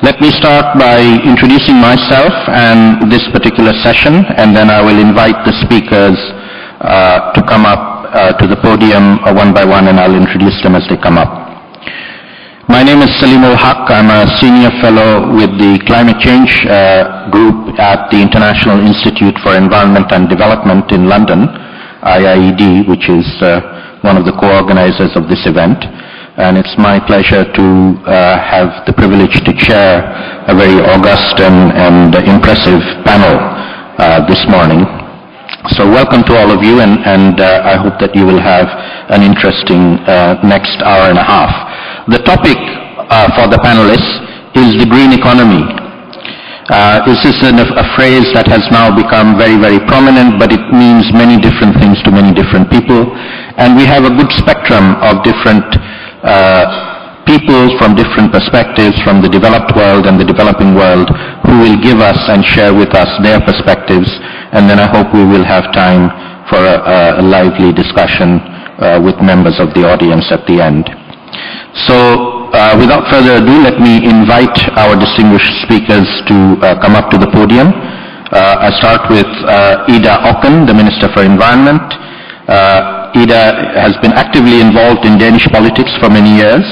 Let me start by introducing myself and this particular session, and then I will invite the speakers to come up to the podium one by one, and I'll introduce them as they come up. My name is Salim Ul-Haq. I'm a senior fellow with the Climate Change Group at the International Institute for Environment and Development in London, IIED, which is one of the co-organizers of this event. And it's my pleasure to have the privilege to chair a very august and impressive panel this morning. So welcome to all of you, and I hope that you will have an interesting next hour and a half. The topic for the panelists is the green economy. This is a phrase that has now become very, very prominent, but it means many different things to many different people. And we have a good spectrum of different people from different perspectives from the developed world and the developing world who will give us and share with us their perspectives, and then I hope we will have time for a lively discussion with members of the audience at the end. So without further ado, let me invite our distinguished speakers to come up to the podium. I start with Ida Auken, the Minister for Environment. Ida has been actively involved in Danish politics for many years.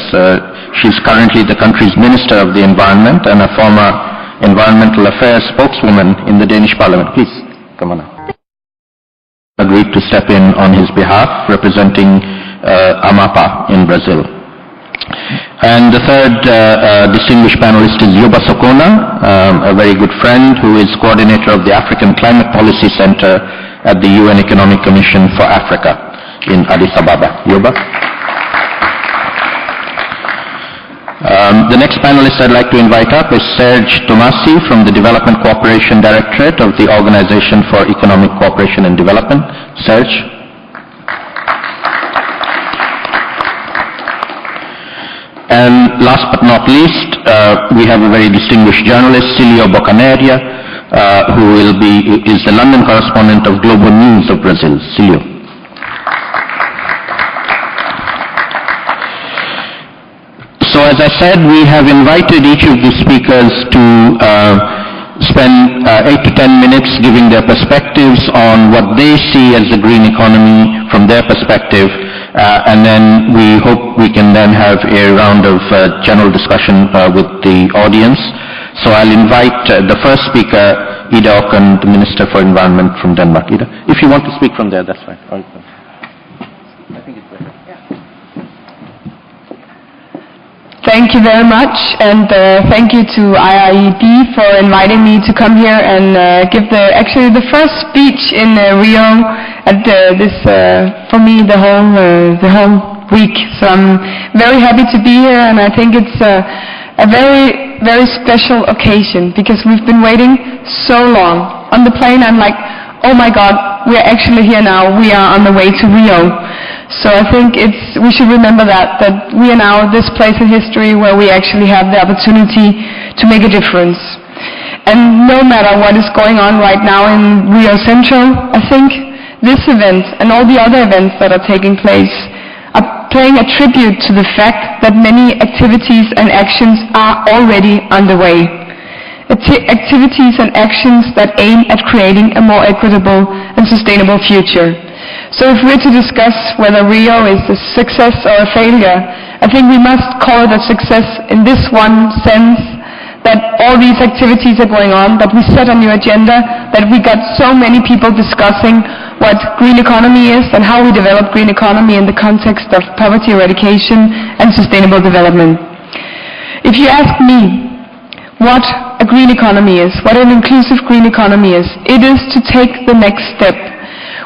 She's currently the country's Minister of the Environment and a former Environmental Affairs spokeswoman in the Danish Parliament. Please, come on up. Agreed to step in on his behalf, representing Amapa in Brazil. And the third distinguished panelist is Yoba Sokona, a very good friend who is coordinator of the African Climate Policy Center at the UN Economic Commission for Africa in Addis Ababa. Yoba. The next panelist I'd like to invite up is Serge Tomasi from the Development Cooperation Directorate of the Organization for Economic Cooperation and Development. Serge. And last but not least, we have a very distinguished journalist, Cilio Bocaneria, who is the London correspondent of Global News of Brazil. Cilio. So as I said, we have invited each of the speakers to spend 8 to 10 minutes giving their perspectives on what they see as the green economy from their perspective, and then we hope we can then have a round of general discussion with the audience. So I'll invite the first speaker, Ida Auken, the Minister for Environment from Denmark. Ida, if you want to speak from there, that's fine. I think it's better. Thank you very much, and thank you to IIED for inviting me to come here and give actually the first speech in Rio at this for me the whole week. So I'm very happy to be here, and I think it's a very, very special occasion because we've been waiting so long. On the plane, I'm like, oh my God, we're actually here now. We are on the way to Rio. So I think we should remember that we are now this place in history where we actually have the opportunity to make a difference. And no matter what is going on right now in Rio Central, I think this event and all the other events that are taking place are paying a tribute to the fact that many activities and actions are already underway. Activities and actions that aim at creating a more equitable and sustainable future. So if we're to discuss whether Rio is a success or a failure, I think we must call it a success in this one sense, that all these activities are going on, that we set a new agenda, that we got so many people discussing what green economy is and how we develop green economy in the context of poverty eradication and sustainable development. If you ask me what a green economy is, what an inclusive green economy is, it is to take the next step.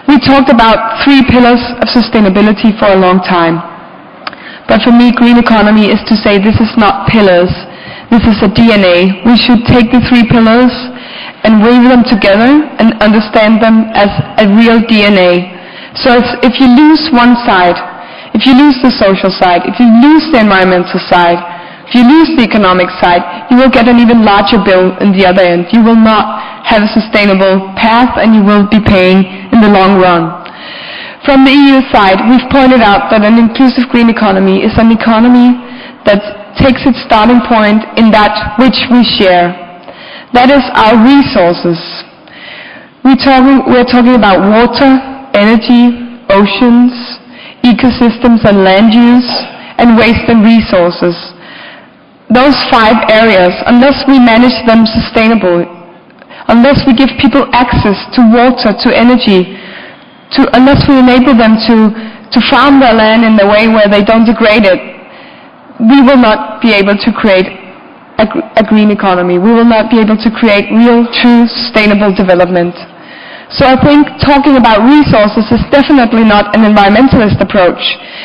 We talked about 3 pillars of sustainability for a long time. But for me, green economy is to say this is not pillars, this is a DNA. We should take the 3 pillars and weave them together and understand them as a real DNA. So if you lose one side, if you lose the social side, if you lose the environmental side, if you lose the economic side, you will get an even larger bill in the other end. You will not have a sustainable path, and you will be paying in the long run. From the EU side, we've pointed out that an inclusive green economy is an economy that takes its starting point in that which we share. That is our resources. We're talking about water, energy, oceans, ecosystems and land use, and waste and resources. Those 5 areas, unless we manage them sustainably, unless we give people access to water, to energy, unless we enable them to farm their land in a way where they don't degrade it, we will not be able to create a green economy. We will not be able to create real, true, sustainable development. So I think talking about resources is definitely not an environmentalist approach.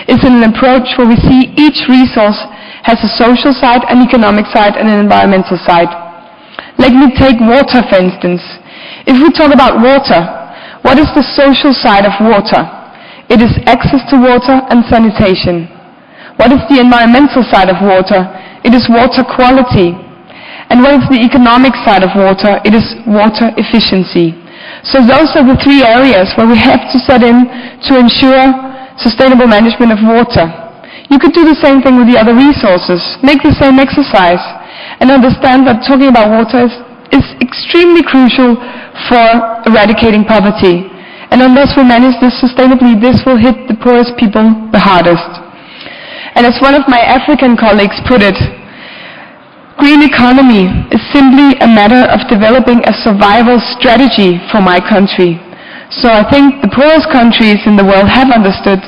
It's an approach where we see each resource has a social side, an economic side, and an environmental side. Let me take water, for instance. If we talk about water, what is the social side of water? It is access to water and sanitation. What is the environmental side of water? It is water quality. And what is the economic side of water? It is water efficiency. So those are the 3 areas where we have to set in to ensure sustainable management of water. You could do the same thing with the other resources. Make the same exercise and understand that talking about water is extremely crucial for eradicating poverty. And unless we manage this sustainably, this will hit the poorest people the hardest. And as one of my African colleagues put it, green economy is simply a matter of developing a survival strategy for my country. So I think the poorest countries in the world have understood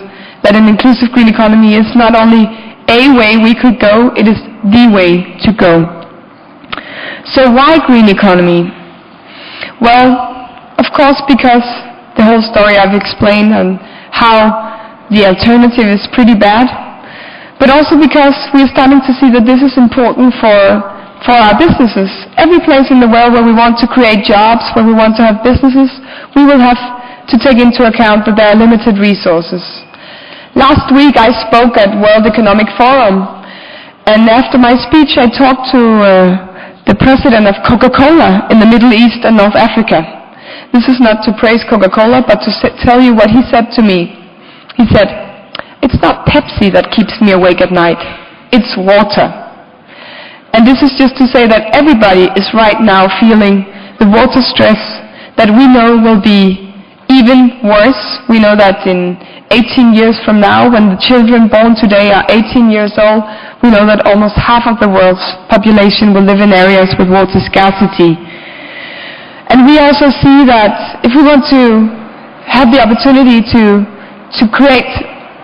that an inclusive green economy is not only a way we could go, it is the way to go. So why green economy? Well, of course, because the whole story I've explained on how the alternative is pretty bad, but also because we're starting to see that this is important for our businesses. Every place in the world where we want to create jobs, where we want to have businesses, we will have to take into account that there are limited resources. Last week I spoke at World Economic Forum, and after my speech I talked to the president of Coca-Cola in the Middle East and North Africa. This is not to praise Coca-Cola, but to tell you what he said to me. He said, "It's not Pepsi that keeps me awake at night, it's water." And this is just to say that everybody is right now feeling the water stress that we know will be even worse. We know that in 18 years from now, when the children born today are 18 years old, we know that almost half of the world's population will live in areas with water scarcity. And we also see that if we want to have the opportunity to create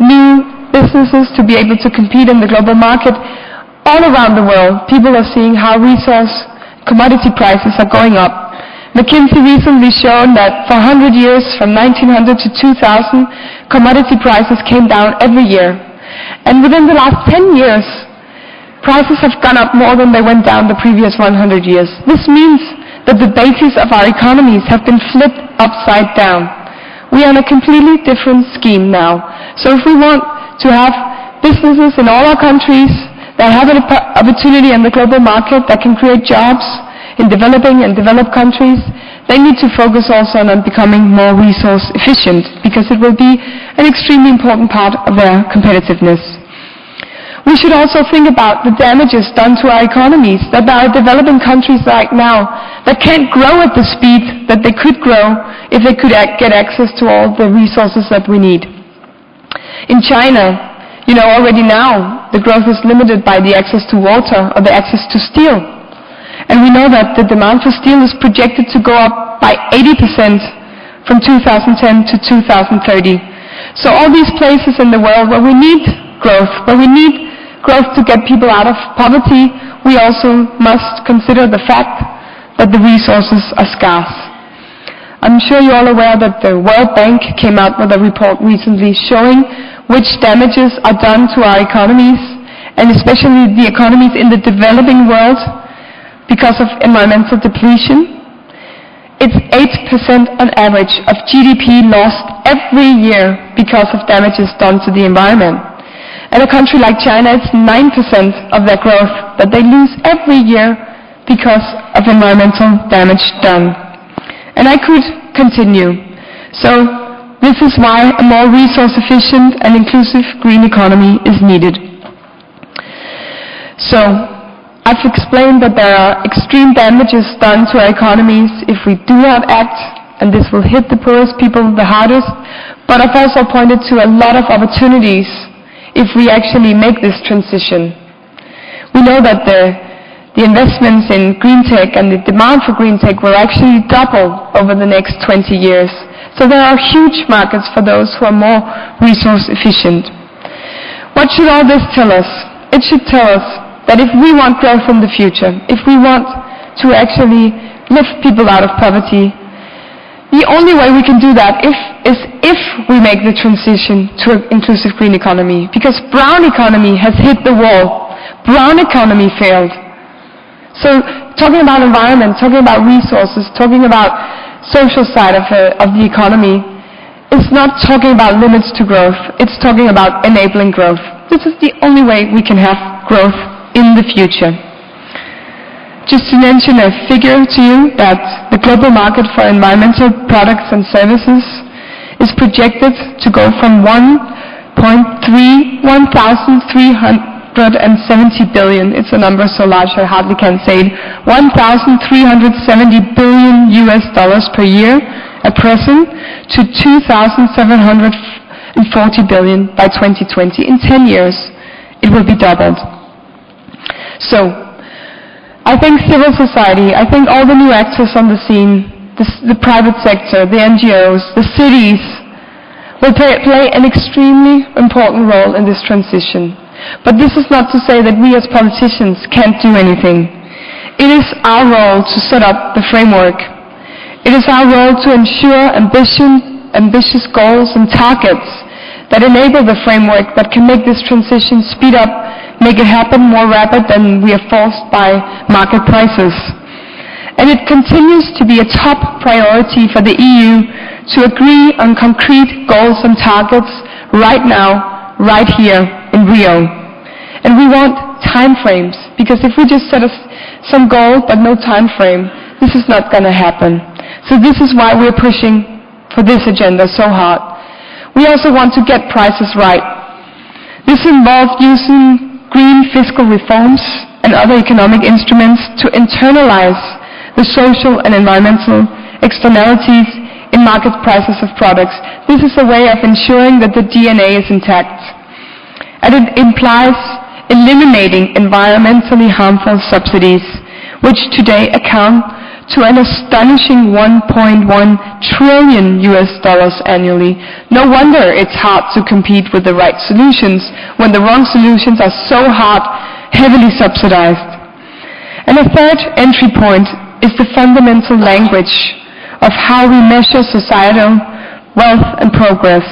new businesses, to be able to compete in the global market, all around the world, people are seeing how resource commodity prices are going up. McKinsey recently showed that for 100 years, from 1900 to 2000, commodity prices came down every year. And within the last 10 years, prices have gone up more than they went down the previous 100 years. This means that the basis of our economies have been flipped upside down. We are on a completely different scheme now. So if we want to have businesses in all our countries that have an opportunity in the global market, that can create jobs in developing and developed countries, they need to focus also on becoming more resource efficient, because it will be an extremely important part of their competitiveness. We should also think about the damages done to our economies, that there are developing countries right now that can't grow at the speed that they could grow if they could get access to all the resources that we need. In China, already now, the growth is limited by the access to water or the access to steel. And we know that the demand for steel is projected to go up by 80% from 2010 to 2030. So all these places in the world where we need growth, to get people out of poverty, we also must consider the fact that the resources are scarce. I'm sure you're all aware that the World Bank came out with a report recently showing which damages are done to our economies, and especially the economies in the developing world, because of environmental depletion. It's 8% on average of GDP lost every year because of damages done to the environment. And a country like China, it's 9% of their growth that they lose every year because of environmental damage done. And I could continue. So this is why a more resource efficient and inclusive green economy is needed. So, I've explained that there are extreme damages done to our economies if we do not act, and this will hit the poorest people the hardest. But I've also pointed to a lot of opportunities if we actually make this transition. We know that the investments in green tech and the demand for green tech will actually double over the next 20 years. So there are huge markets for those who are more resource efficient. What should all this tell us? It should tell us that if we want growth in the future, if we want to actually lift people out of poverty, the only way we can do that is if we make the transition to an inclusive green economy. Because brown economy has hit the wall. Brown economy failed. So talking about environment, talking about resources, talking about social side of the economy, is not talking about limits to growth. It's talking about enabling growth. This is the only way we can have growth in the future. Just to mention a figure to you, that the global market for environmental products and services is projected to go from 1,370 billion, it's a number so large I hardly can say it, $1,370 billion per year at present to 2,740 billion by 2020. In 10 years, it will be doubled. So, I think civil society, I think all the new actors on the scene, the private sector, the NGOs, the cities, will play an extremely important role in this transition. But this is not to say that we as politicians can't do anything. It is our role to set up the framework. It is our role to ensure ambitious goals and targets that enable the framework that can make this transition speed up, make it happen more rapid than we are forced by market prices. And it continues to be a top priority for the EU to agree on concrete goals and targets right now, right here in Rio. And we want time frames, because if we just set some goal but no time frame, this is not going to happen. So this is why we're pushing for this agenda so hard. We also want to get prices right. This involves using green fiscal reforms and other economic instruments to internalize the social and environmental externalities in market prices of products. This is a way of ensuring that the DNA is intact. And it implies eliminating environmentally harmful subsidies, which today account to an astonishing $1.1 trillion annually. No wonder it's hard to compete with the right solutions when the wrong solutions are so hard, heavily subsidized. And a third entry point is the fundamental language of how we measure societal wealth and progress.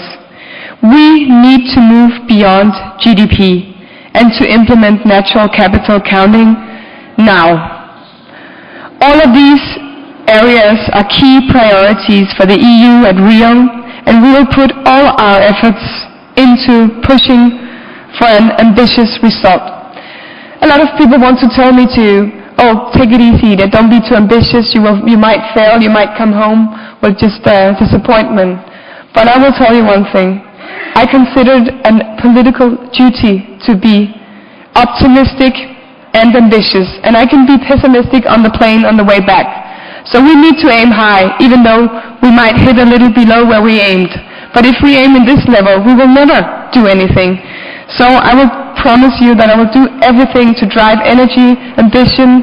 We need to move beyond GDP and to implement natural capital counting now. All of these areas are key priorities for the EU at Rio, and we will put all our efforts into pushing for an ambitious result. A lot of people want to tell me to, take it easy, that don't be too ambitious, you might fail, you might come home with just disappointment. But I will tell you one thing. I considered a political duty to be optimistic and ambitious, and I can be pessimistic on the plane on the way back. So we need to aim high, even though we might hit a little below where we aimed. But if we aim in this level, we will never do anything. So I will promise you that I will do everything to drive energy, ambition,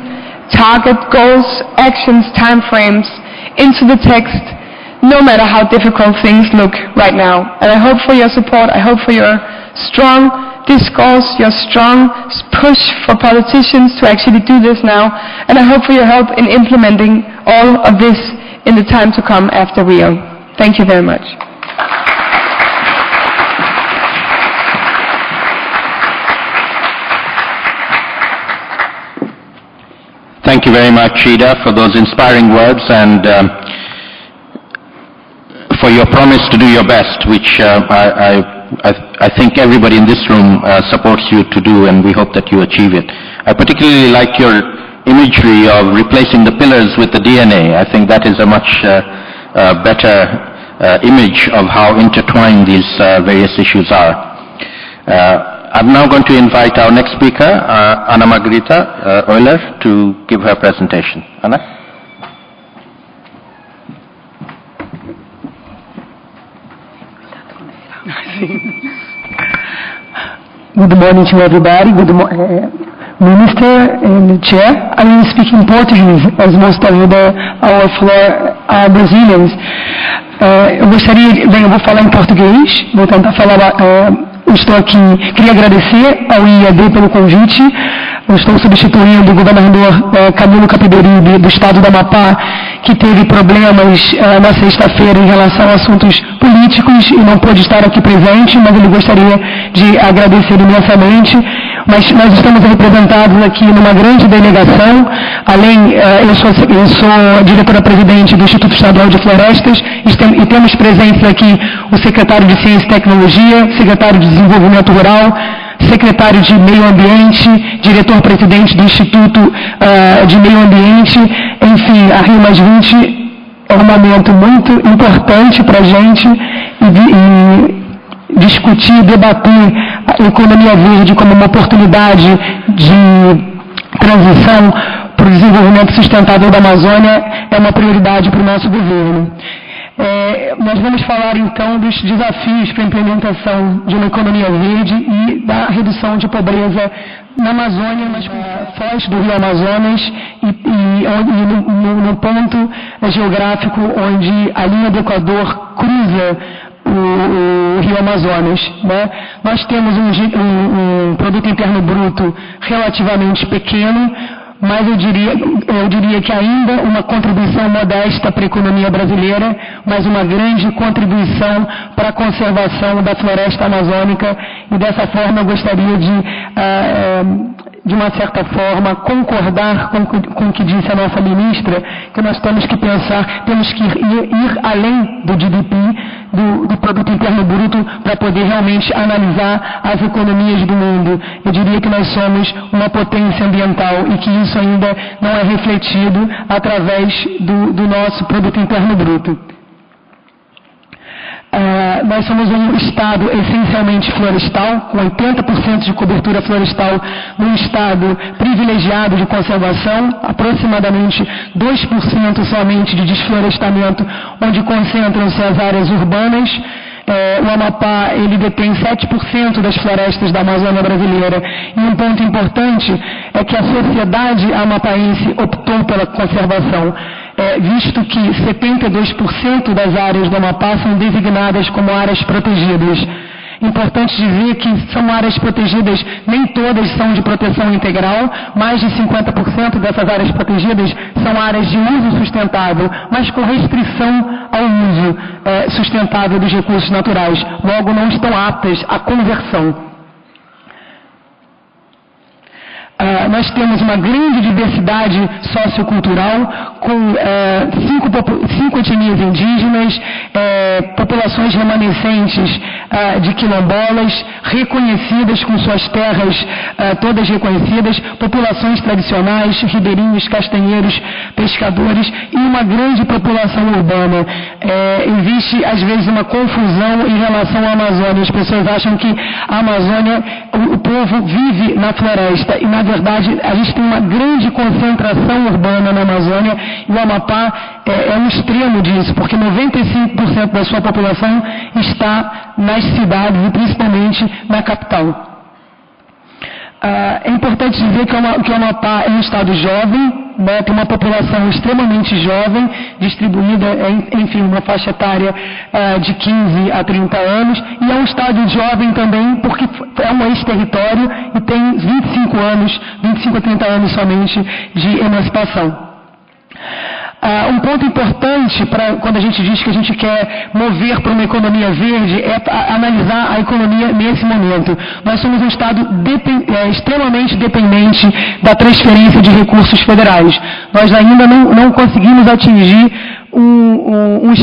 target, goals, actions, time frames into the text, no matter how difficult things look right now. And I hope for your support, I hope for your strong discourse, your strong push for politicians to actually do this now, and I hope for your help in implementing all of this in the time to come after Rio. Thank you very much. Thank you very much, Ida, for those inspiring words and for your promise to do your best, which I think everybody in this room supports you to do, and we hope that you achieve it. I particularly like your imagery of replacing the pillars with the DNA. I think that is a much better image of how intertwined these various issues are. I'm now going to invite our next speaker, Ana Margarita Euler, to give her presentation. Ana? Good morning to everybody. Good morning, Minister and Chair. I will speak in Portuguese, as most of our floor are Brazilians. Eu vou falar em português, vou tentar falar. Eu estou aqui, queria agradecer ao IIED pelo convite. Eu estou substituindo o governador Camilo Capiberibe, do estado do Amapá, que teve problemas na sexta-feira em relação a assuntos políticos e não pôde estar aqui presente, mas ele gostaria de agradecer imensamente. Mas nós estamos representados aqui numa grande delegação, eu sou diretora-presidente do Instituto Estadual de Florestas, e temos presentes aqui o secretário de Ciência e Tecnologia, secretário de Desenvolvimento Rural, secretário de Meio Ambiente, diretor-presidente do Instituto de Meio Ambiente, enfim, a Rio+20 é um momento muito importante para a gente e discutir, debater a economia verde como uma oportunidade de transição para o desenvolvimento sustentável da Amazônia é uma prioridade para o nosso governo. Nós vamos falar então dos desafios para a implementação de uma economia verde e da redução de pobreza na Amazônia, mas foz do Rio Amazonas e no ponto geográfico onde a linha do Equador cruza o Rio Amazonas, né? Nós temos um produto interno bruto relativamente pequeno, mas eu diria que ainda uma contribuição modesta para a economia brasileira, mas uma grande contribuição para a conservação da floresta amazônica, e dessa forma eu gostaria de uma certa forma, concordar com o que disse a nossa ministra, que nós temos que pensar, temos que ir além do GDP, do Produto Interno Bruto, para poder realmente analisar as economias do mundo. Eu diria que nós somos uma potência ambiental e que isso ainda não é refletido através do nosso Produto Interno Bruto. Nós somos um estado essencialmente florestal, com 80% de cobertura florestal, num estado privilegiado de conservação, aproximadamente 2% somente de desflorestamento, onde concentram-se as áreas urbanas. O Amapá, ele detém 7% das florestas da Amazônia brasileira. E um ponto importante é que a sociedade amapaense optou pela conservação, visto que 72% das áreas do Amapá são designadas como áreas protegidas. Importante dizer que são áreas protegidas, nem todas são de proteção integral, mais de 50% dessas áreas protegidas são áreas de uso sustentável, mas com restrição ao uso sustentável dos recursos naturais, logo não estão aptas à conversão. Nós temos uma grande diversidade sociocultural, com 5 etnias indígenas, populações remanescentes de quilombolas, reconhecidas com suas terras todas reconhecidas, populações tradicionais, ribeirinhos, castanheiros, pescadores e uma grande população urbana. Existe, às vezes, uma confusão em relação à Amazônia. As pessoas acham que a Amazônia, o povo vive na floresta, e, na verdade, a gente tem uma grande concentração urbana na Amazônia, e o Amapá é um extremo disso, porque 95% da sua população está nas cidades e principalmente na capital. É importante dizer que o Amapá é um estado jovem, né, tem uma população extremamente jovem, distribuída enfim, uma faixa etária de 15 a 30 anos, e é um estado jovem também porque é um ex-território e tem 25 a 30 anos somente de emancipação. Um ponto importante para quando a gente diz que a gente quer mover para uma economia verde é analisar a economia nesse momento. Nós somos um estado extremamente dependente da transferência de recursos federais. Nós ainda não conseguimos atingir um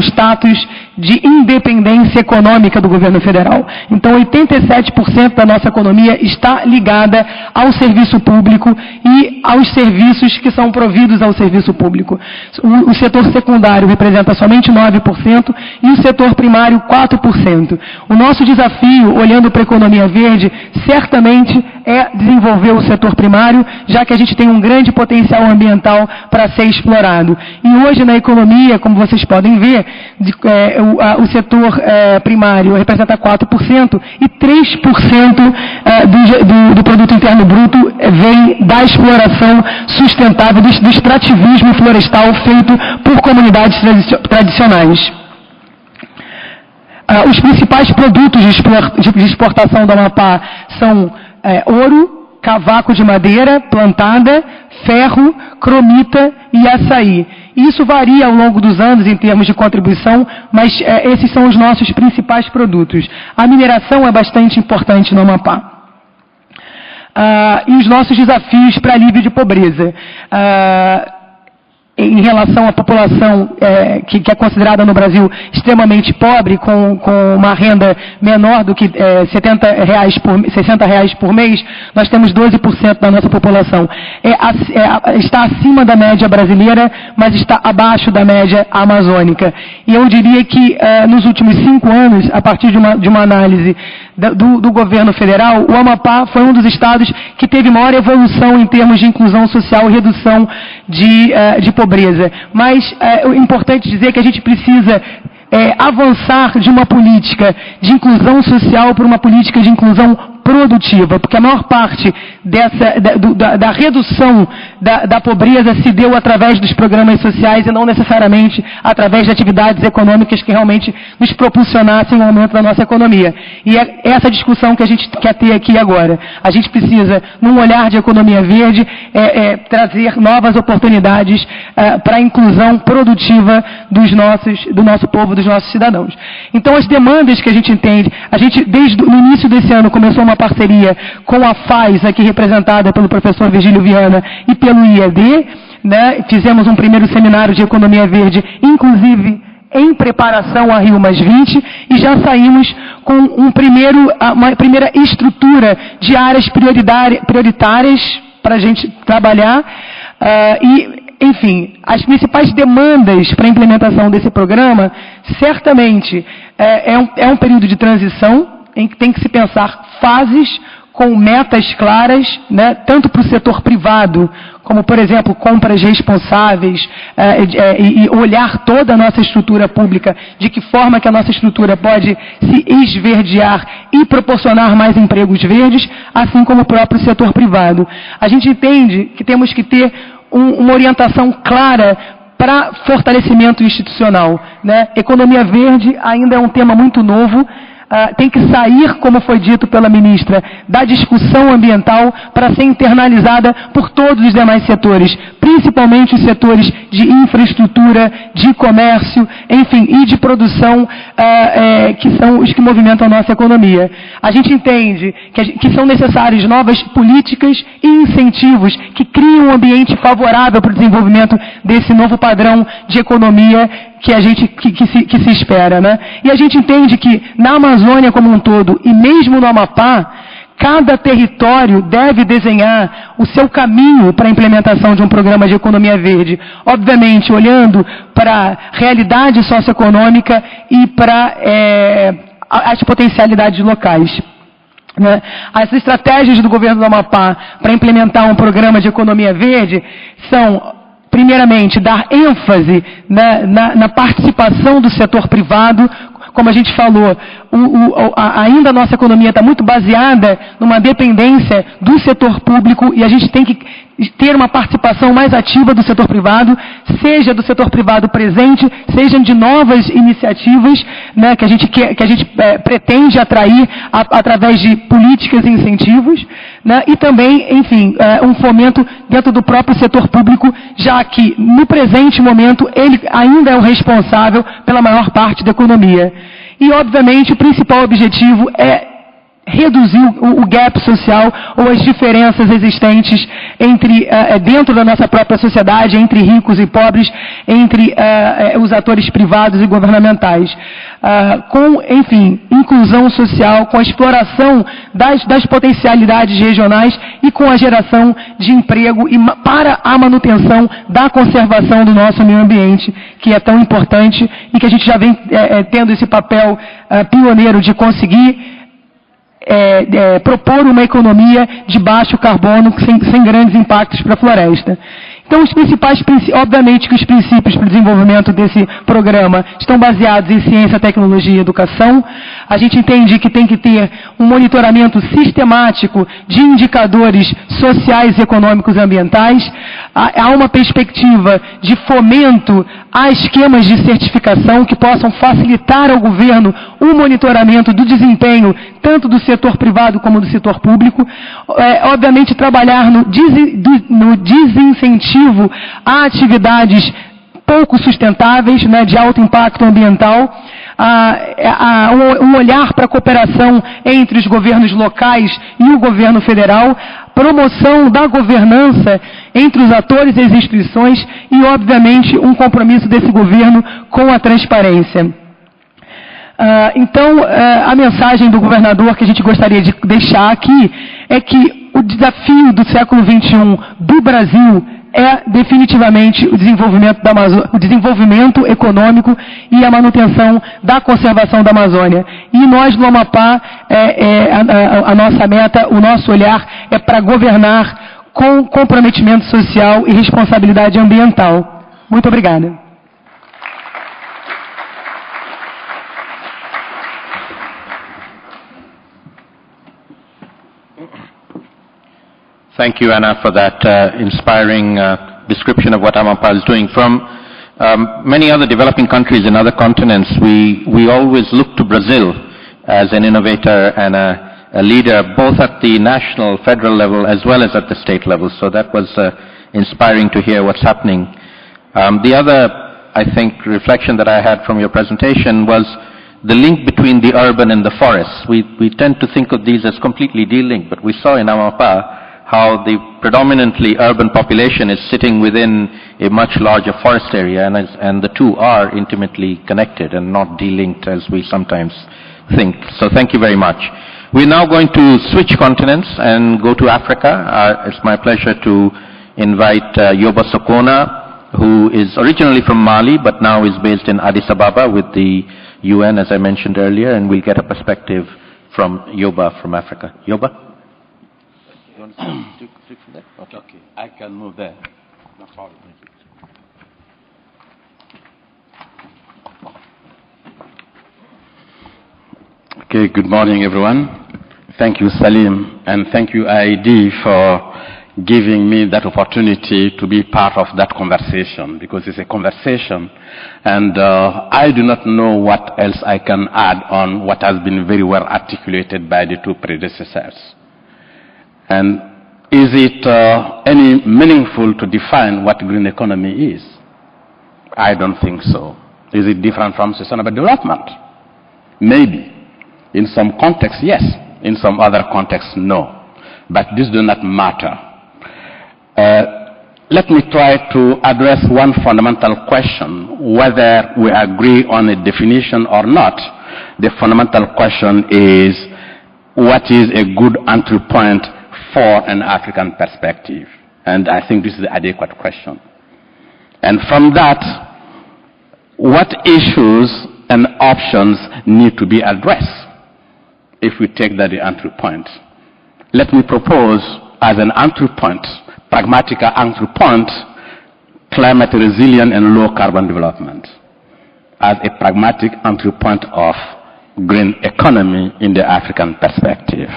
status de independência econômica do governo federal. Então, 87% da nossa economia está ligada ao serviço público e aos serviços que são providos ao serviço público. O setor secundário representa somente 9% e o setor primário 4%. O nosso desafio, olhando para a economia verde, certamente é desenvolver o setor primário, já que a gente tem um grande potencial ambiental para ser explorado. E hoje, na economia, como vocês podem ver, o setor primário representa 4% e 3% do produto interno bruto vem da exploração sustentável, do extrativismo florestal feito por comunidades tradicionais. Os principais produtos de exportação do Amapá são ouro, cavaco de madeira plantada, ferro, cromita e açaí. Isso varia ao longo dos anos em termos de contribuição, mas esses são os nossos principais produtos. A mineração é bastante importante no Amapá. E os nossos desafios para alívio de pobreza. Em relação à população que é considerada no Brasil extremamente pobre, com uma renda menor do que R$60 por mês, nós temos 12% da nossa população. Está acima da média brasileira, mas está abaixo da média amazônica. E eu diria que nos últimos 5 anos, a partir de uma análise do governo federal, o Amapá foi um dos estados que teve maior evolução em termos de inclusão social e redução de pobreza. Mas é importante dizer que a gente precisa avançar de uma política de inclusão social para uma política de inclusão produtiva, porque a maior parte da redução da pobreza se deu através dos programas sociais e não necessariamente através de atividades econômicas que realmente nos propulsionassem o aumento da nossa economia. E é essa discussão que a gente quer ter aqui agora. A gente precisa, num olhar de economia verde, trazer novas oportunidades para a inclusão produtiva do nosso povo, dos nossos cidadãos. Então, as demandas que a gente entende, a gente, desde o início desse ano, começou uma parceria com a FAES, aqui representada pelo professor Virgílio Viana, e pelo IIED, né? Fizemos um primeiro seminário de economia verde, inclusive em preparação a Rio+20, e já saímos com uma primeira estrutura de áreas prioritárias para a gente trabalhar, enfim, as principais demandas para a implementação desse programa, certamente, é um período de transição, em que tem que se pensar fases com metas claras, né, tanto para o setor privado, como, por exemplo, compras responsáveis, e olhar toda a nossa estrutura pública, de que forma que a nossa estrutura pode se esverdear e proporcionar mais empregos verdes, assim como o próprio setor privado. A gente entende que temos que ter uma orientação clara para fortalecimento institucional, né? Economia verde ainda é um tema muito novo, tem que sair, como foi dito pela ministra, da discussão ambiental para ser internalizada por todos os demais setores, principalmente os setores de infraestrutura, de comércio, enfim, e de produção, que são os que movimentam a nossa economia. A gente entende que são necessárias novas políticas e incentivos que criem um ambiente favorável para o desenvolvimento desse novo padrão de economia que se espera, né? E a gente entende que na Amazônia como um todo, e mesmo no Amapá, cada território deve desenhar o seu caminho para a implementação de um programa de economia verde, obviamente olhando para a realidade socioeconômica e para as potencialidades locais. Né? As estratégias do governo do Amapá para implementar um programa de economia verde são, primeiramente, dar ênfase na participação do setor privado. Como a gente falou, ainda a nossa economia está muito baseada numa dependência do setor público e a gente tem que ter uma participação mais ativa do setor privado, seja do setor privado presente, seja de novas iniciativas, né, que a gente pretende atrair através de políticas e incentivos, né, e também, enfim, um fomento dentro do próprio setor público, já que no presente momento ele ainda é o responsável pela maior parte da economia. E, obviamente, o principal objetivo é reduzir o gap social ou as diferenças existentes entre, dentro da nossa própria sociedade, entre ricos e pobres, entre os atores privados e governamentais. Com, enfim, inclusão social, com a exploração das potencialidades regionais e com a geração de emprego e para a manutenção da conservação do nosso meio ambiente, que é tão importante e que a gente já vem tendo esse papel pioneiro de conseguir propor uma economia de baixo carbono sem grandes impactos para a floresta. Então, os principais, obviamente que os princípios para o desenvolvimento desse programa estão baseados em ciência, tecnologia e educação. A gente entende que tem que ter um monitoramento sistemático de indicadores sociais, econômicos e ambientais. Há uma perspectiva de fomento a esquemas de certificação que possam facilitar ao governo o monitoramento do desempenho tanto do setor privado como do setor público. Obviamente, trabalhar no desincentivo a atividades pouco sustentáveis, né, de alto impacto ambiental, um olhar para a cooperação entre os governos locais e o governo federal, promoção da governança entre os atores e as instituições e, obviamente, um compromisso desse governo com a transparência. Então, a mensagem do governador que a gente gostaria de deixar aqui é que o desafio do século XXI do Brasil é definitivamente o desenvolvimento da Amazônia, o desenvolvimento econômico e a manutenção da conservação da Amazônia. E nós, no Amapá, a nossa meta, o nosso olhar é para governar com comprometimento social e responsabilidade ambiental. Muito obrigada. Thank you, Anna, for that inspiring description of what Amapá is doing. From many other developing countries in other continents, we always look to Brazil as an innovator and a leader, both at the national, federal level, as well as at the state level. So that was inspiring to hear what's happening. The other, I think, reflection that I had from your presentation was the link between the urban and the forests. We tend to think of these as completely de-linked, but we saw in Amapá how the predominantly urban population is sitting within a much larger forest area, and the two are intimately connected and not de-linked as we sometimes think. So thank you very much. We're now going to switch continents and go to Africa. It's my pleasure to invite Yoba Sokona, who is originally from Mali, but now is based in Addis Ababa with the UN, as I mentioned earlier, and we'll get a perspective from Yoba from Africa. Yoba? You want to speak from there? Okay, I can move there. No problem. Okay, good morning, everyone. Thank you, Salim, and thank you, IIED, for giving me that opportunity to be part of that conversation, because it's a conversation, and I do not know what else I can add on what has been very well articulated by the two predecessors. And is it any meaningful to define what green economy is? I don't think so. Is it different from sustainable development? Maybe. In some contexts, yes. In some other contexts, no. But this does not matter. Let me try to address one fundamental question, whether we agree on a definition or not. The fundamental question is, what is a good entry point for an African perspective? And I think this is the adequate question. And from that, what issues and options need to be addressed if we take that the entry point? Let me propose as an entry point, pragmatic entry point, climate resilient and low carbon development as a pragmatic entry point of green economy in the African perspective.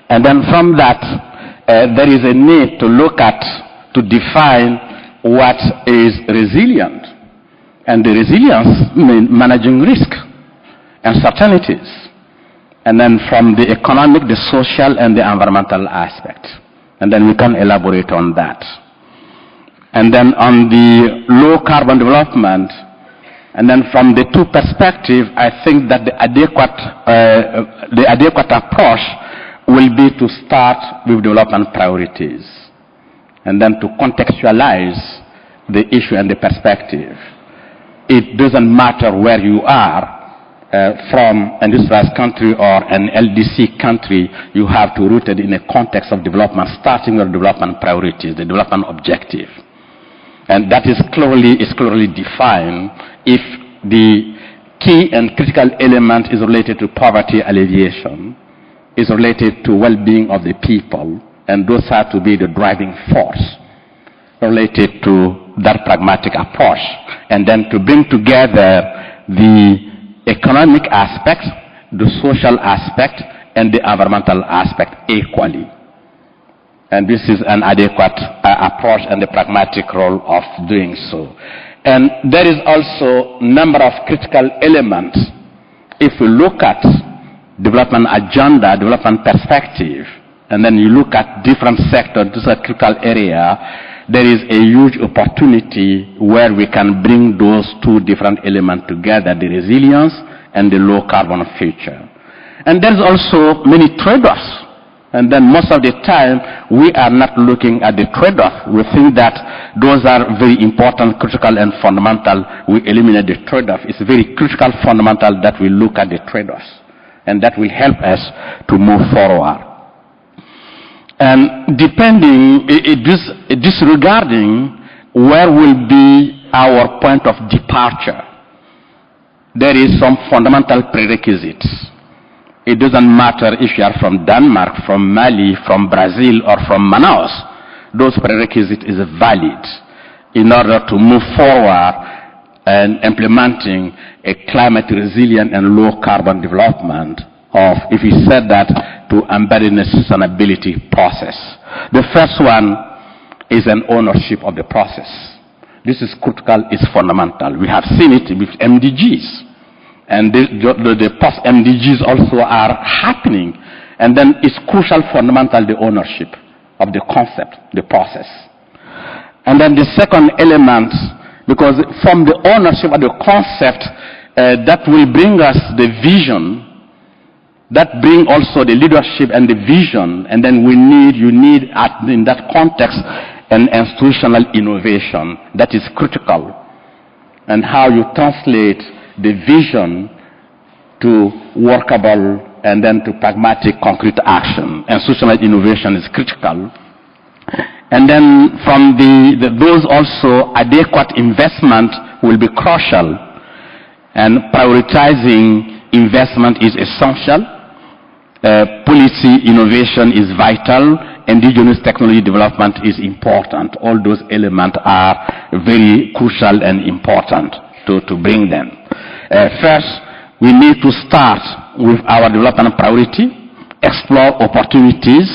And then from that, there is a need to look at, to define what is resilient. And the resilience means managing risk, uncertainties. And then from the economic, the social, and the environmental aspect. And then we can elaborate on that. And then on the low carbon development, And then from the two perspectives, I think that the adequate approach will be to start with development priorities and then to contextualize the issue and the perspective. It doesn't matter where you are, from an industrialized country or an LDC country, you have to root it in a context of development, starting with development priorities, the development objective. And that is clearly defined if the key and critical element is related to poverty alleviation, is related to well-being of the people, and those have to be the driving force related to that pragmatic approach, and then to bring together the economic aspect, the social aspect, and the environmental aspect equally. And this is an adequate approach and the pragmatic role of doing so. And there is also a number of critical elements. If we look at development agenda, development perspective, and then you look at different sectors, this is a critical area, there is a huge opportunity where we can bring those two different elements together, the resilience and the low carbon future. And there's also many trade-offs. And then most of the time, we are not looking at the trade-off. We think that those are very important, critical, and fundamental. We eliminate the trade-off. It's very critical, fundamental that we look at the trade-offs. And that will help us to move forward. And disregarding where will be our point of departure, there is some fundamental prerequisites. It doesn't matter if you are from Denmark, from Mali, from Brazil, or from Manaus. Those prerequisites is valid in order to move forward and implementing a climate resilient and low carbon development of, if we said that, to embed in a sustainability process. The first one is an ownership of the process. This is critical, it's fundamental. We have seen it with MDGs. And the post-MDGs also are happening. And then it's crucial, fundamental, the ownership of the concept, the process. And then the second element, because from the ownership of the concept, that will bring us the vision, that bring also the leadership and the vision, and then you need in that context an institutional innovation that is critical, and how you translate the vision to workable and then to pragmatic concrete action. Institutional innovation is critical. And then from those also, adequate investment will be crucial, and prioritizing investment is essential. Policy innovation is vital. Indigenous technology development is important. All those elements are very crucial and important to bring them. First, we need to start with our development priority, explore opportunities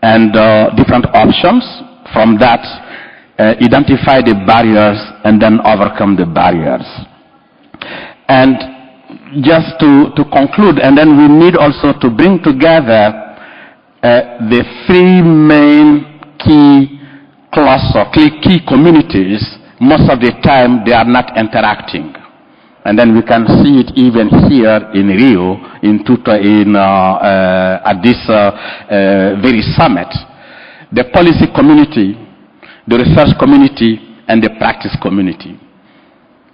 and different options. From that, identify the barriers and then overcome the barriers. And just to conclude, and then we need also to bring together the three main key key communities. Most of the time they are not interacting. And then we can see it even here in Rio, at this very summit. The policy community, the research community, and the practice community.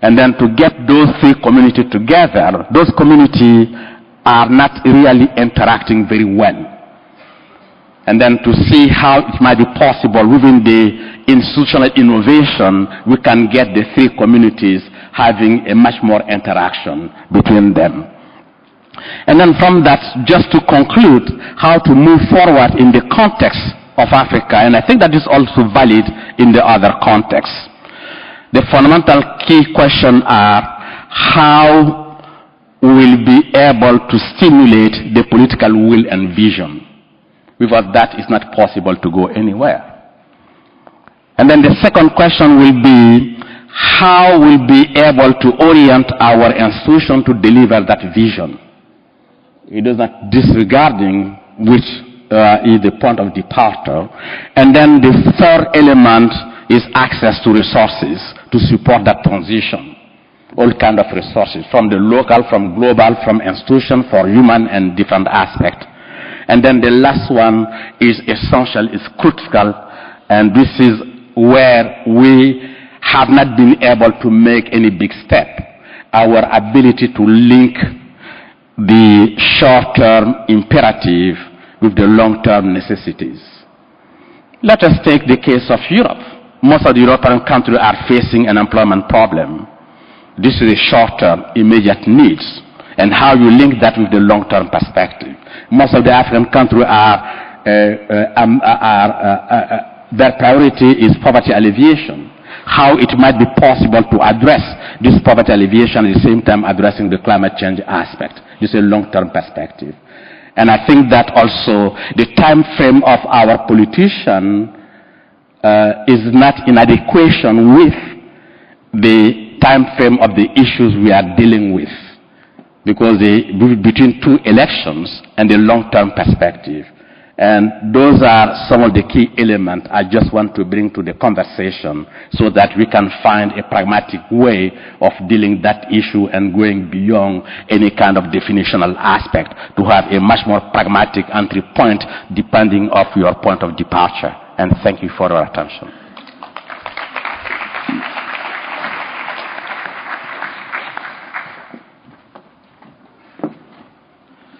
And then to get those three communities together, those communities are not really interacting very well. And then to see how it might be possible within the institutional innovation, we can get the three communities having a much more interaction between them. And then from that, just to conclude, how to move forward in the context of Africa, and I think that is also valid in the other contexts. The fundamental key questions are how we will be able to stimulate the political will and vision. Without that, it's not possible to go anywhere. And then the second question will be how we'll be able to orient our institution to deliver that vision. It is not disregarding which is the point of departure. And then the third element is access to resources to support that transition. all kind of resources, from the local, from global, from institution, for human and different aspects. And then the last one is essential, is critical, and this is where we have not been able to make any big step. Our ability to link the short-term imperative with the long-term necessities. Let us take the case of Europe. Most of the European countries are facing an employment problem. This is a short-term, immediate needs, and how you link that with the long-term perspective. Most of the African countries their priority is poverty alleviation. How it might be possible to address this poverty alleviation at the same time addressing the climate change aspect. This is a long-term perspective. And I think that also the time frame of our politician is not in adequation with the time frame of the issues we are dealing with, because between two elections and the long-term perspective. And those are some of the key elements I just want to bring to the conversation so that we can find a pragmatic way of dealing that issue and going beyond any kind of definitional aspect to have a much more pragmatic entry point depending on your point of departure. And thank you for your attention.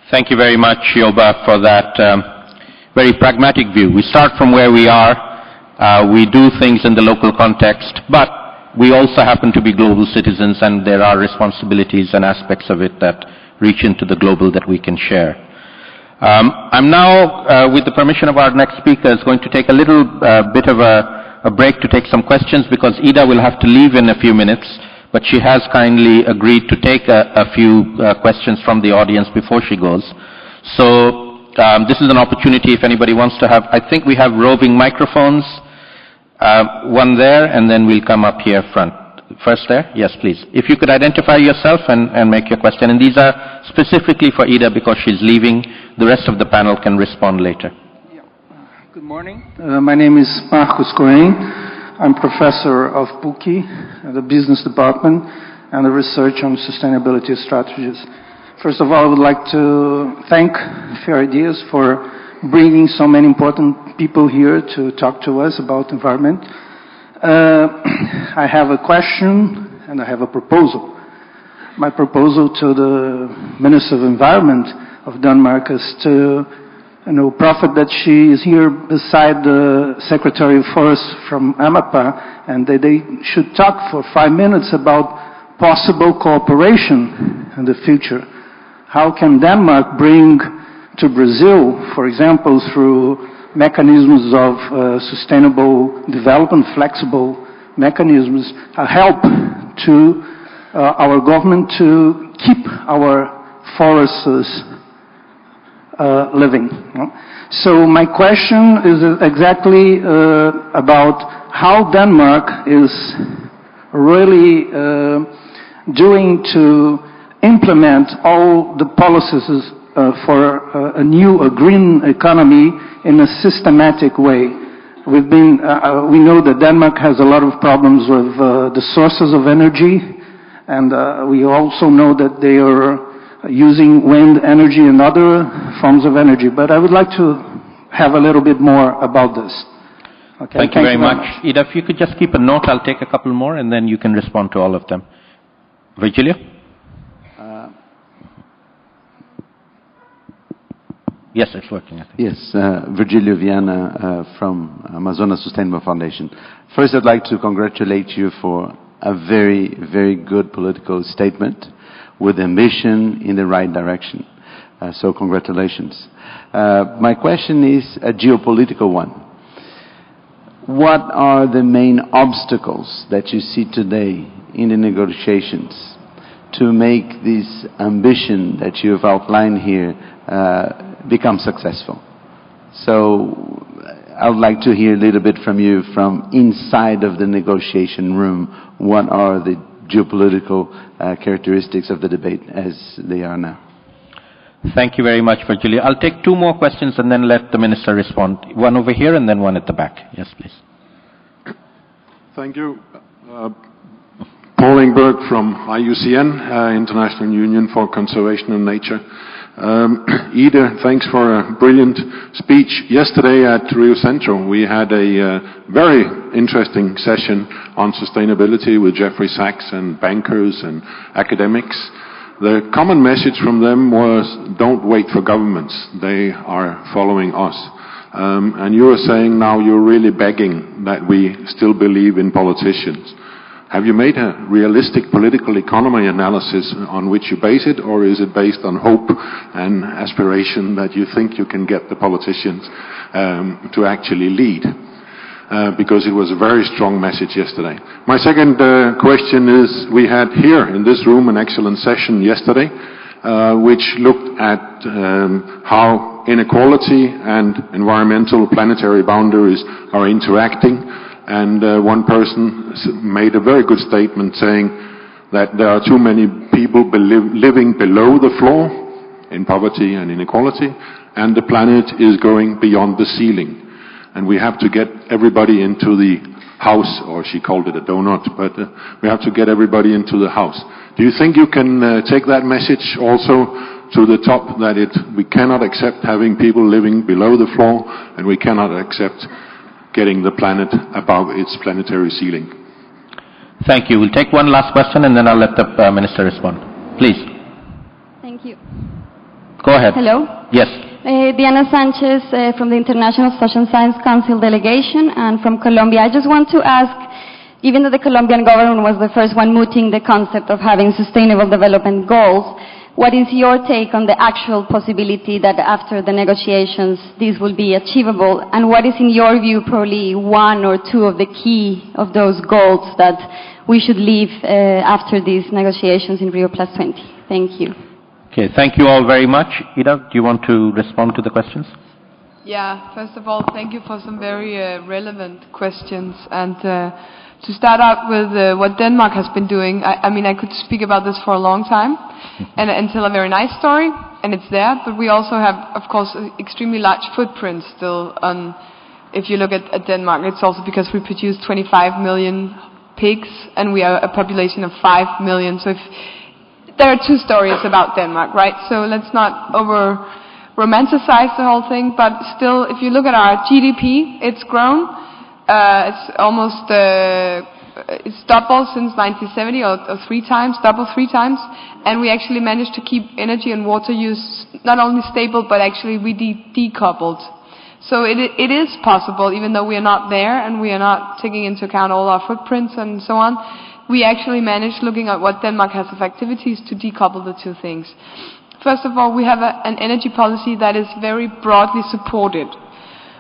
Thank you very much, Yoba, for that very pragmatic view. We start from where we are. We do things in the local context, but we also happen to be global citizens, and there are responsibilities and aspects of it that reach into the global that we can share. I'm now, with the permission of our next speaker, is going to take a little bit of a break to take some questions, because Ida will have to leave in a few minutes, but she has kindly agreed to take a few questions from the audience before she goes. So this is an opportunity if anybody wants to have, I think we have roving microphones, one there, and then we'll come up here front. First there? Yes, please. If you could identify yourself and make your question. And these are specifically for Ida because she's leaving. The rest of the panel can respond later. Yeah. Good morning. My name is Marcos Cohen. I'm professor of PUC, the business department, and the research on sustainability strategies. First of all, I would like to thank Fair Ideas for bringing so many important people here to talk to us about environment. I have a question and I have a proposal. My proposal to the Minister of Environment of Denmark is to profit that she is here beside the Secretary of Forest from Amapá, and they should talk for 5 minutes about possible cooperation in the future. How can Denmark bring to Brazil, for example, through mechanisms of sustainable development, flexible mechanisms, help to our government to keep our forests living? So my question is exactly about how Denmark is really doing to implement all the policies for a green economy in a systematic way. We know that Denmark has a lot of problems with the sources of energy, and we also know that they are using wind energy and other forms of energy. But I would like to have a little bit more about this. Okay, thank you very much. Ida, if you could just keep a note, I'll take a couple more, and then you can respond to all of them. Virgilio? Yes, it's working, I think. Yes, Virgilio Viana from Amazonas Sustainable Foundation. First, I'd like to congratulate you for a very, very good political statement with ambition in the right direction. So congratulations. My question is a geopolitical one. What are the main obstacles that you see today in the negotiations to make this ambition that you have outlined here become successful? So I would like to hear a little bit from you from inside of the negotiation room. What are the geopolitical characteristics of the debate as they are now? Thank you very much, Virgilio. I'll take two more questions and then let the Minister respond. One over here and then one at the back. Yes, please. Thank you. Paul Engberg from IUCN, International Union for Conservation of Nature. Ida, thanks for a brilliant speech. Yesterday at Rio Centro, we had a very interesting session on sustainability with Jeffrey Sachs and bankers and academics. The common message from them was, don't wait for governments. They are following us. And you are saying now you're really begging that we still believe in politicians. Have you made a realistic political economy analysis on which you base it, or is it based on hope and aspiration that you think you can get the politicians to actually lead? Because it was a very strong message yesterday. My second question is, we had here in this room an excellent session yesterday, which looked at how inequality and environmental planetary boundaries are interacting. And one person made a very good statement saying that there are too many people living below the floor in poverty and inequality, and the planet is going beyond the ceiling. And we have to get everybody into the house, or she called it a donut, but we have to get everybody into the house. Do you think you can take that message also to the top, that we cannot accept having people living below the floor, and we cannot accept getting the planet above its planetary ceiling? Thank you. We'll take one last question and then I'll let the Minister respond. Please. Thank you. Go ahead. Hello. Yes. Diana Sanchez from the International Social Science Council delegation and from Colombia. I just want to ask, given that the Colombian government was the first one mooting the concept of having sustainable development goals, what is your take on the actual possibility that after the negotiations this will be achievable? And what is in your view probably one or two of the key of those goals that we should leave after these negotiations in Rio+20? Thank you. Okay, thank you all very much. Ida, do you want to respond to the questions? Yeah, first of all, thank you for some very relevant questions. And to start out with what Denmark has been doing, I mean, I could speak about this for a long time and tell a very nice story, and it's there, but we also have, of course, an extremely large footprint still on, if you look at Denmark, it's also because we produce 25 million pigs, and we are a population of 5 million, so there are two stories about Denmark, right? So let's not over-romanticize the whole thing, but still, if you look at our GDP, it's grown. It's almost, it's doubled since 1970, or doubled three times, and we actually managed to keep energy and water use not only stable, but actually we decoupled. So it is possible, even though we are not there and we are not taking into account all our footprints and so on, we actually managed, looking at what Denmark has of activities, to decouple the two things. First of all, we have an energy policy that is very broadly supported.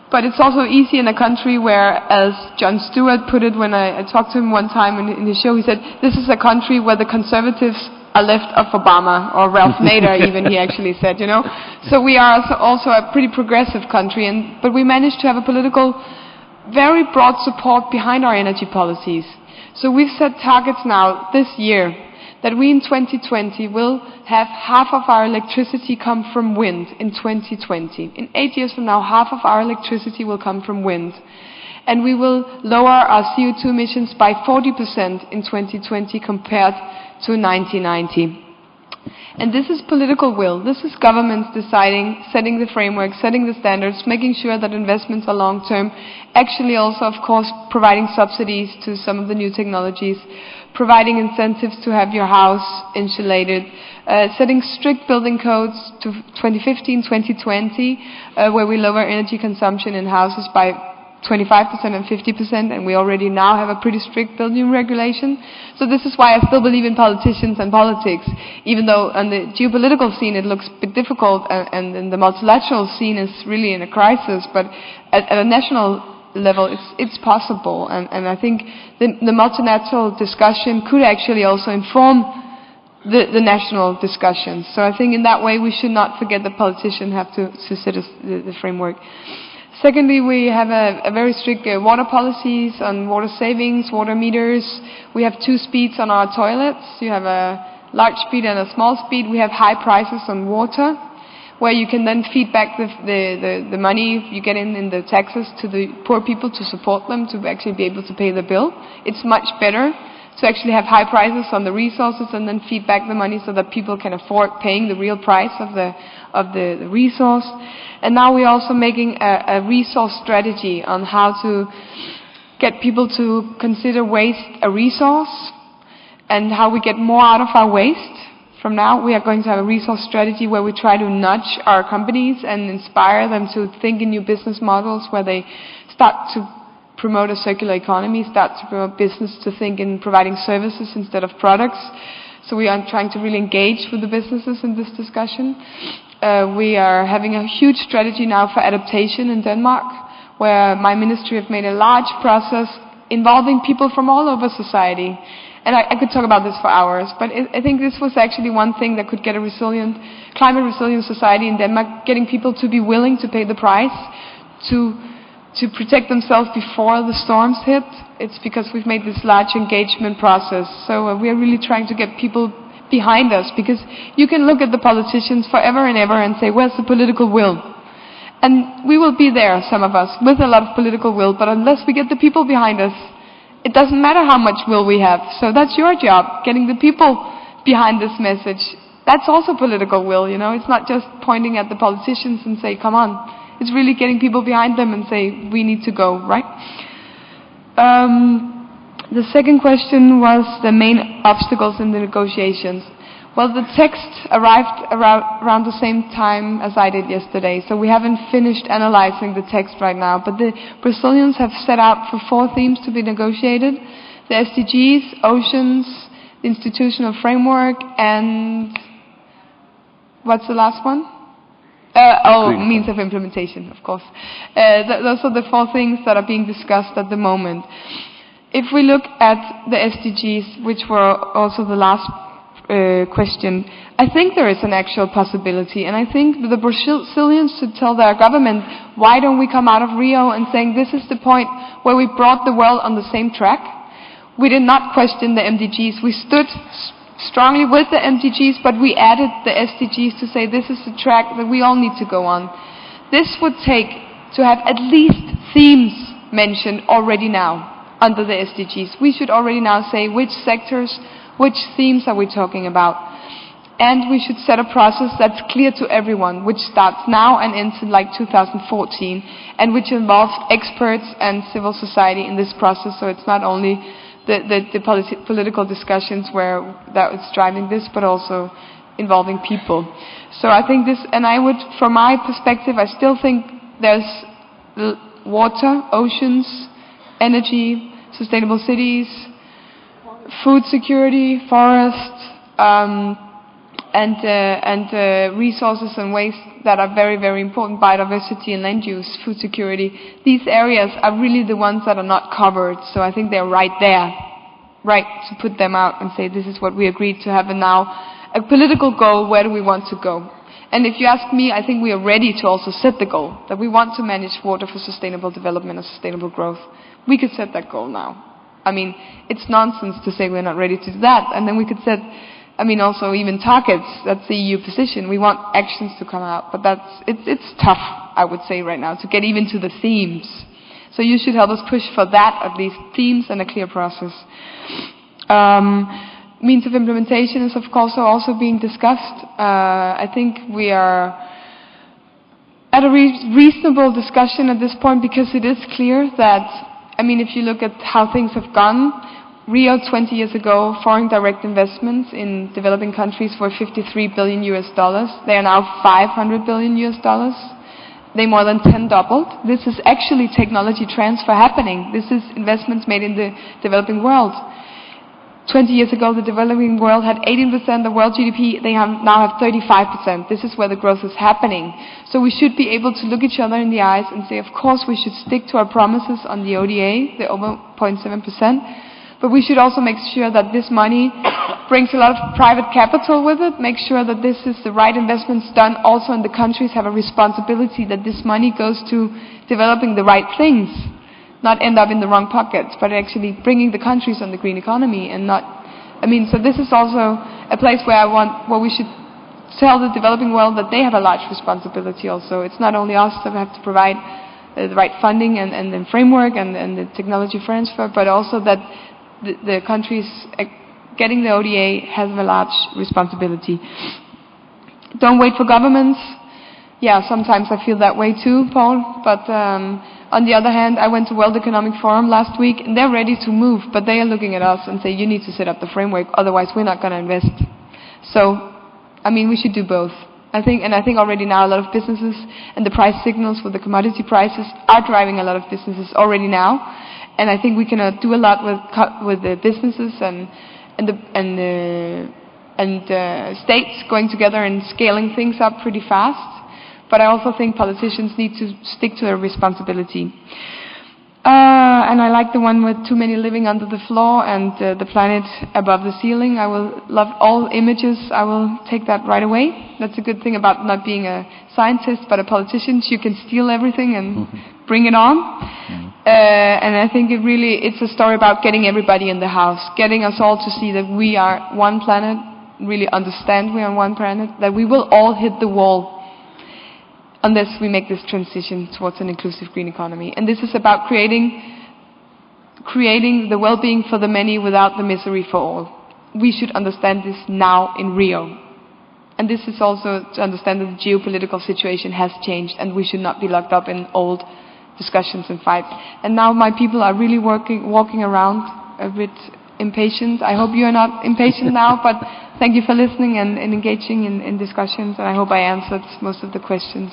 But it's also easy in a country where, as Jon Stewart put it when I talked to him one time in his show, he said, this is a country where the conservatives are left of Obama, or Ralph Nader even, he actually said, you know. So we are also a pretty progressive country, but we managed to have a political, very broad support behind our energy policies. So we've set targets now this year that we in 2020 will have half of our electricity come from wind in 2020. In 8 years from now, half of our electricity will come from wind. And we will lower our CO2 emissions by 40% in 2020 compared to 1990. And this is political will. This is governments deciding, setting the framework, setting the standards, making sure that investments are long-term, actually also, of course, providing subsidies to some of the new technologies, providing incentives to have your house insulated, setting strict building codes to 2015, 2020, where we lower energy consumption in houses by 25% and 50%, and we already now have a pretty strict building regulation. So this is why I still believe in politicians and politics, even though on the geopolitical scene it looks a bit difficult, and in the multilateral scene is really in a crisis, but at a national level it's possible, and I think the multilateral discussion could actually also inform the national discussions. So I think in that way we should not forget that politicians have to set the framework. Secondly, we have a very strict water policies on water savings, water meters. We have 2 speeds on our toilets. You have a large speed and a small speed. We have high prices on water, where you can then feed back the money you get in the taxes to the poor people to support them to actually be able to pay the bill. It's much better to actually have high prices on the resources and then feed back the money so that people can afford paying the real price of the resource. And now we're also making a resource strategy on how to get people to consider waste a resource and how we get more out of our waste. From now, we are going to have a resource strategy where we try to nudge our companies and inspire them to think in new business models where they start to promote a circular economy, start to promote business to think in providing services instead of products. So we are trying to really engage with the businesses in this discussion. We are having a huge strategy now for adaptation in Denmark, where my ministry have made a large process involving people from all over society. And I could talk about this for hours, but I think this was actually one thing that could get a resilient, climate-resilient society in Denmark, getting people to be willing to pay the price, to protect themselves before the storms hit. It's because we've made this large engagement process. So we are really trying to get people behind us, because you can look at the politicians forever and ever and say, where's the political will? And we will be there, some of us, with a lot of political will, but unless we get the people behind us, it doesn't matter how much will we have. So that's your job, getting the people behind this message. That's also political will, you know. It's not just pointing at the politicians and say, come on. It's really getting people behind them and say, we need to go, right? The second question was the main obstacles in the negotiations. Well, the text arrived around the same time as I did yesterday, so we haven't finished analyzing the text right now. But the Brazilians have set out for 4 themes to be negotiated: the SDGs, oceans, the institutional framework, and what's the last one? Means of implementation, of course. Those are the 4 things that are being discussed at the moment. If we look at the SDGs, which were also the last question, I think there is an actual possibility, and I think the Brazilians should tell their government, why don't we come out of Rio and saying this is the point where we brought the world on the same track? We did not question the MDGs. We stood strongly with the MDGs, but we added the SDGs to say this is the track that we all need to go on. This would take to have at least themes mentioned already now under the SDGs. We should already now say which sectors, which themes are we talking about? And we should set a process that's clear to everyone, which starts now and ends in like 2014, and which involves experts and civil society in this process, so it's not only the political discussions where that is driving this, but also involving people. So I think this, and I would, from my perspective, I still think there's water, oceans, energy, sustainable cities, food security, forests, and resources and waste that are very, very important, biodiversity and land use, food security. These areas are really the ones that are not covered, so I think they're right there, right, to put them out and say this is what we agreed to have, and now a political goal, where do we want to go? And if you ask me, I think we are ready to also set the goal, that we want to manage water for sustainable development and sustainable growth. We could set that goal now. I mean, it's nonsense to say we're not ready to do that. And then we could set, I mean, also even targets. That's the EU position. We want actions to come out. But it's tough, I would say right now, to get even to the themes. So you should help us push for that, at least, themes and a clear process. Means of implementation is, of course, also being discussed. I think we are at a reasonable discussion at this point, because it is clear that, I mean, if you look at how things have gone, Rio 20 years ago, foreign direct investments in developing countries were $53 billion. They are now $500 billion. They more than 10 doubled. This is actually technology transfer happening. This is investments made in the developing world. 20 years ago, the developing world had 18% of world GDP. They now have 35%. This is where the growth is happening. So we should be able to look each other in the eyes and say, of course, we should stick to our promises on the ODA, the over 0.7%. But we should also make sure that this money brings a lot of private capital with it, make sure that this is the right investments done also, and the countries have a responsibility that this money goes to developing the right things, not end up in the wrong pockets, but actually bringing the countries on the green economy and not, I mean, so this is also a place where where we should tell the developing world that they have a large responsibility also. It's not only us that have to provide the right funding and the framework and the technology transfer, but also that the countries getting the ODA has a large responsibility. Don't wait for governments. Yeah, sometimes I feel that way too, Paul. But on the other hand, I went to World Economic Forum last week, and they're ready to move, but they are looking at us and say, you need to set up the framework, otherwise we're not going to invest. So, I mean, we should do both. I think already now a lot of businesses and the price signals with the commodity prices are driving a lot of businesses already now, and I think we can do a lot with the businesses and states going together and scaling things up pretty fast. But I also think politicians need to stick to their responsibility. And I like the one with too many living under the floor and the planet above the ceiling. I will love all images. I will take that right away. That's a good thing about not being a scientist, but a politician. You can steal everything and bring it on. And I think it's a story about getting everybody in the house, getting us all to see that we are one planet, really understand we are one planet, that we will all hit the wall unless we make this transition towards an inclusive green economy. And this is about creating the well-being for the many without the misery for all. We should understand this now in Rio. And this is also to understand that the geopolitical situation has changed and we should not be locked up in old discussions and fights. And now my people are really walking around a bit impatient. I hope you are not impatient now, but thank you for listening and engaging in discussions, and I hope I answered most of the questions.